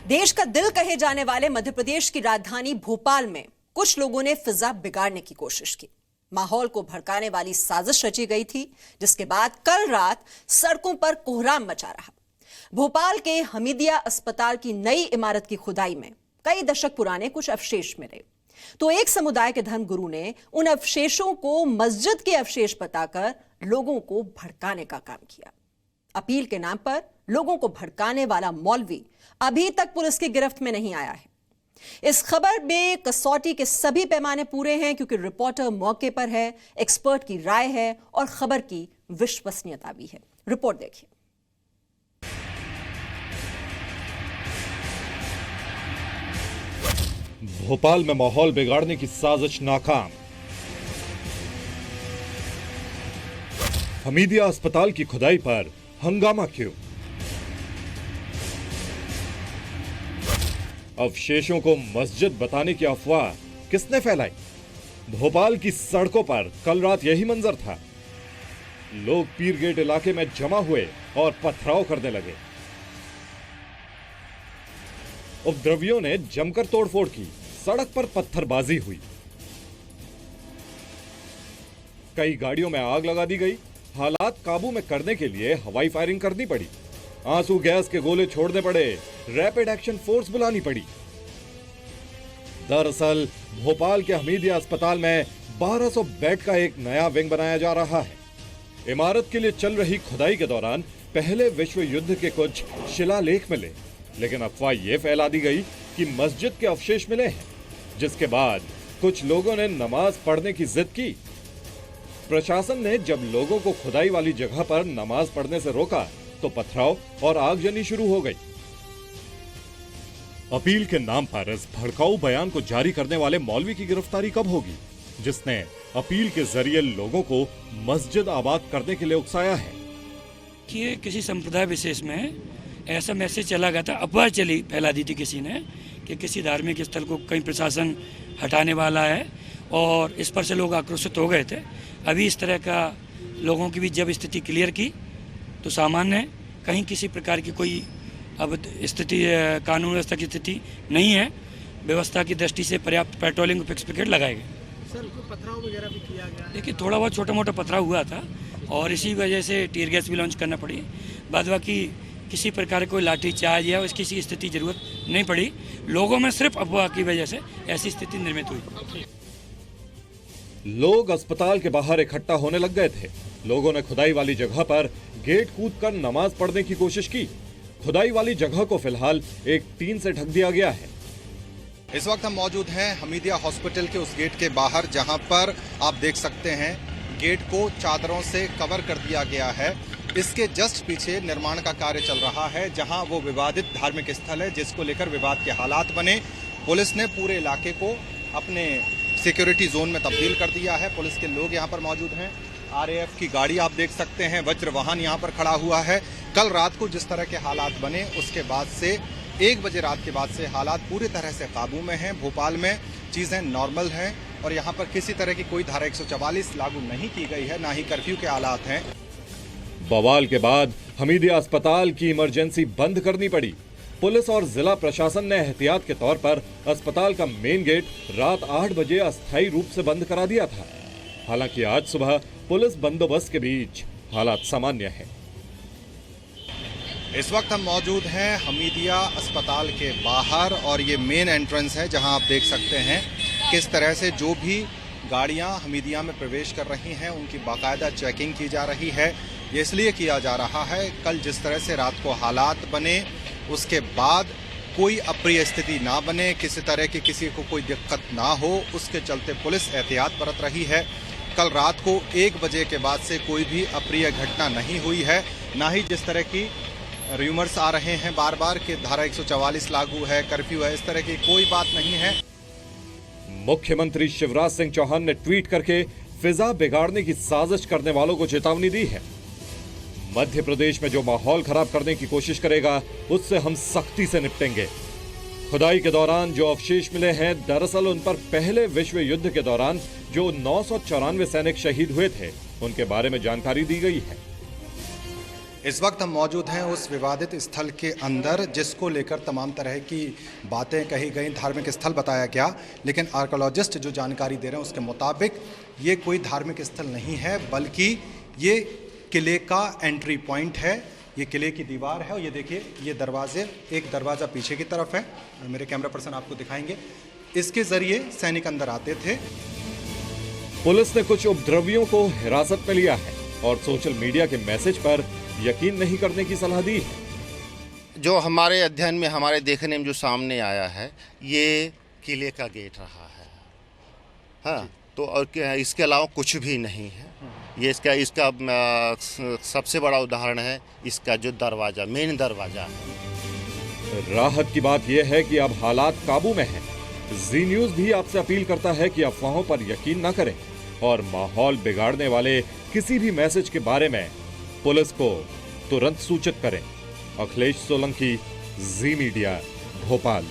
देश का दिल कहे जाने वाले मध्य प्रदेश की राजधानी भोपाल में कुछ लोगों ने फिजा बिगाड़ने की कोशिश की। माहौल को भड़काने वाली साजिश रची गई थी, जिसके बाद कल रात सड़कों पर कोहराम मचा रहा। भोपाल के हमीदिया अस्पताल की नई इमारत की खुदाई में कई दशक पुराने कुछ अवशेष मिले, तो एक समुदाय के धर्मगुरु ने उन अवशेषों को मस्जिद के अवशेष बताकर लोगों को भड़काने का काम किया। अपील के नाम पर लोगों को भड़काने वाला मौलवी अभी तक पुलिस की गिरफ्त में नहीं आया है। इस खबर में कसौटी के सभी पैमाने पूरे हैं, क्योंकि रिपोर्टर मौके पर है, एक्सपर्ट की राय है और खबर की विश्वसनीयता भी है। रिपोर्ट देखिए। भोपाल में माहौल बिगाड़ने की साजिश नाकाम। हमीदिया अस्पताल की खुदाई पर हंगामा क्यों? अवशेषों को मस्जिद बताने की अफवाह किसने फैलाई? भोपाल की सड़कों पर कल रात यही मंजर था। लोग पीर गेट इलाके में जमा हुए और पथराव करने लगे। उपद्रवियों ने जमकर तोड़फोड़ की, सड़क पर पत्थरबाजी हुई, कई गाड़ियों में आग लगा दी गई। हालात काबू में करने के लिए हवाई फायरिंग करनी पड़ी, आंसू गैस के गोले छोड़ने पड़े, रैपिड एक्शन फोर्स बुलानी पड़ी। दरअसल भोपाल के हमीदिया अस्पताल में 1200 बेड का एक नया विंग बनाया जा रहा है। इमारत के लिए चल रही खुदाई के दौरान पहले विश्व युद्ध के कुछ शिलालेख मिले, लेकिन अफवाह यह फैला दी गई कि मस्जिद के अवशेष मिले हैं, जिसके बाद कुछ लोगों ने नमाज पढ़ने की जिद की। प्रशासन ने जब लोगों को खुदाई वाली जगह पर नमाज पढ़ने से रोका तो पथराव और आगजनी शुरू हो गई। अपील के नाम पर इस भड़काऊ बयान को जारी करने वाले मौलवी की गिरफ्तारी कब होगी, जिसने अपील के जरिए लोगों को मस्जिद आबाद करने के लिए उकसाया है? कि किसी संप्रदाय विशेष में ऐसा मैसेज चला गया था, अफवाह चली फैला दी थी किसी ने कि किसी धार्मिक स्थल को कहीं प्रशासन हटाने वाला है, और इस पर से लोग आक्रोशित हो गए थे। अभी इस तरह का लोगों की भी जब स्थिति क्लियर की तो सामान्य है, कहीं किसी प्रकार की कोई अब स्थिति कानून व्यवस्था की स्थिति नहीं है। व्यवस्था की दृष्टि से पर्याप्त पेट्रोलिंग फिक्स पिकेट लगाए गए। सर, कोई पथराव वगैरह भी किया गया? देखिए, थोड़ा बहुत छोटा मोटा पथराव हुआ था और इसी वजह से टीयर गैस भी लॉन्च करना पड़ी। बाद बाकी किसी प्रकार कोई लाठी चार्ज या इसकी स्थिति जरूरत नहीं पड़ी। लोगों में सिर्फ अफवाह की वजह से ऐसी स्थिति निर्मित हुई। लोग अस्पताल के बाहर इकट्ठा होने लग गए थे। लोगों ने खुदाई वाली जगह पर गेट कूदकर नमाज पढ़ने की कोशिश की। खुदाई वाली जगह को फिलहाल एक टीन से ढक दिया गया है। इस वक्त हम मौजूद हैं हमीदिया हॉस्पिटल के उस गेट के बाहर, जहां पर आप देख सकते हैं गेट को चादरों से कवर कर दिया गया है। इसके जस्ट पीछे निर्माण का कार्य चल रहा है, जहां वो विवादित धार्मिक स्थल है, जिसको लेकर विवाद के हालात बने। पुलिस ने पूरे इलाके को अपने सिक्योरिटी जोन में तब्दील कर दिया है। पुलिस के लोग यहां पर मौजूद हैं। आरएएफ की गाड़ी आप देख सकते हैं, वज्र वाहन यहां पर खड़ा हुआ है। कल रात को जिस तरह के हालात बने, उसके बाद से 1 बजे रात के बाद से हालात पूरी तरह से काबू में हैं। भोपाल में चीजें नॉर्मल हैं और यहां पर किसी तरह की कोई धारा 144 लागू नहीं की गई है, ना ही कर्फ्यू के हालात हैं। बवाल के बाद हमीदिया अस्पताल की इमरजेंसी बंद करनी पड़ी। पुलिस और जिला प्रशासन ने एहतियात के तौर पर अस्पताल का मेन गेट रात 8 बजे अस्थायी रूप से बंद करा दिया था। हालांकि आज सुबह पुलिस बंदोबस्त के बीच हालात सामान्य हैं। इस वक्त हम मौजूद हैं हमीदिया अस्पताल के बाहर और ये मेन एंट्रेंस है, जहां आप देख सकते हैं किस तरह से जो भी गाड़ियां हमीदिया में प्रवेश कर रही हैं उनकी बाकायदा चेकिंग की जा रही है। ये इसलिए किया जा रहा है, कल जिस तरह से रात को हालात बने उसके बाद कोई अप्रिय स्थिति ना बने, किसी तरह की किसी को कोई दिक्कत ना हो, उसके चलते पुलिस एहतियात बरत रही है। कल रात को 1 बजे के बाद से कोई भी अप्रिय घटना नहीं हुई है, ना ही जिस तरह की रूमर्स आ रहे हैं बार बार कि धारा 144 लागू है, कर्फ्यू है, इस तरह की कोई बात नहीं है। मुख्यमंत्री शिवराज सिंह चौहान ने ट्वीट करके फिजा बिगाड़ने की साजिश करने वालों को चेतावनी दी है। मध्य प्रदेश में जो माहौल खराब करने की कोशिश करेगा, उससे हम सख्ती से निपटेंगे। खुदाई के दौरान जो अवशेष मिले हैं, दरअसल उन पर पहले विश्व युद्ध के दौरान जो 994 सैनिक शहीद हुए थे, उनके बारे में जानकारी दी गई है। इस वक्त हम मौजूद हैं उस विवादित स्थल के अंदर, जिसको लेकर तमाम तरह की बातें कही गई, धार्मिक स्थल बताया गया, लेकिन आर्कियोलॉजिस्ट जो जानकारी दे रहे हैं उसके मुताबिक ये कोई धार्मिक स्थल नहीं है, बल्कि ये किले का एंट्री पॉइंट है। ये किले की दीवार है और ये देखिए, ये दरवाजे, एक दरवाज़ा पीछे की तरफ है, मेरे कैमरा पर्सन आपको दिखाएंगे, इसके ज़रिए सैनिक अंदर आते थे। पुलिस ने कुछ उपद्रवियों को हिरासत में लिया है और सोशल मीडिया के मैसेज पर यकीन नहीं करने की सलाह दी है। जो हमारे अध्ययन में, हमारे देखने में जो सामने आया है, ये किले का गेट रहा है। हाँ, तो और इसके अलावा कुछ भी नहीं है। ये इसका सबसे बड़ा उदाहरण है इसका जो दरवाज़ा, मेन दरवाज़ा है। राहत की बात यह है कि अब हालात काबू में हैं। जी न्यूज़ भी आपसे अपील करता है कि अफवाहों पर यकीन न करें और माहौल बिगाड़ने वाले किसी भी मैसेज के बारे में पुलिस को तुरंत सूचित करें। अखिलेश सोलंकी, जी मीडिया, भोपाल।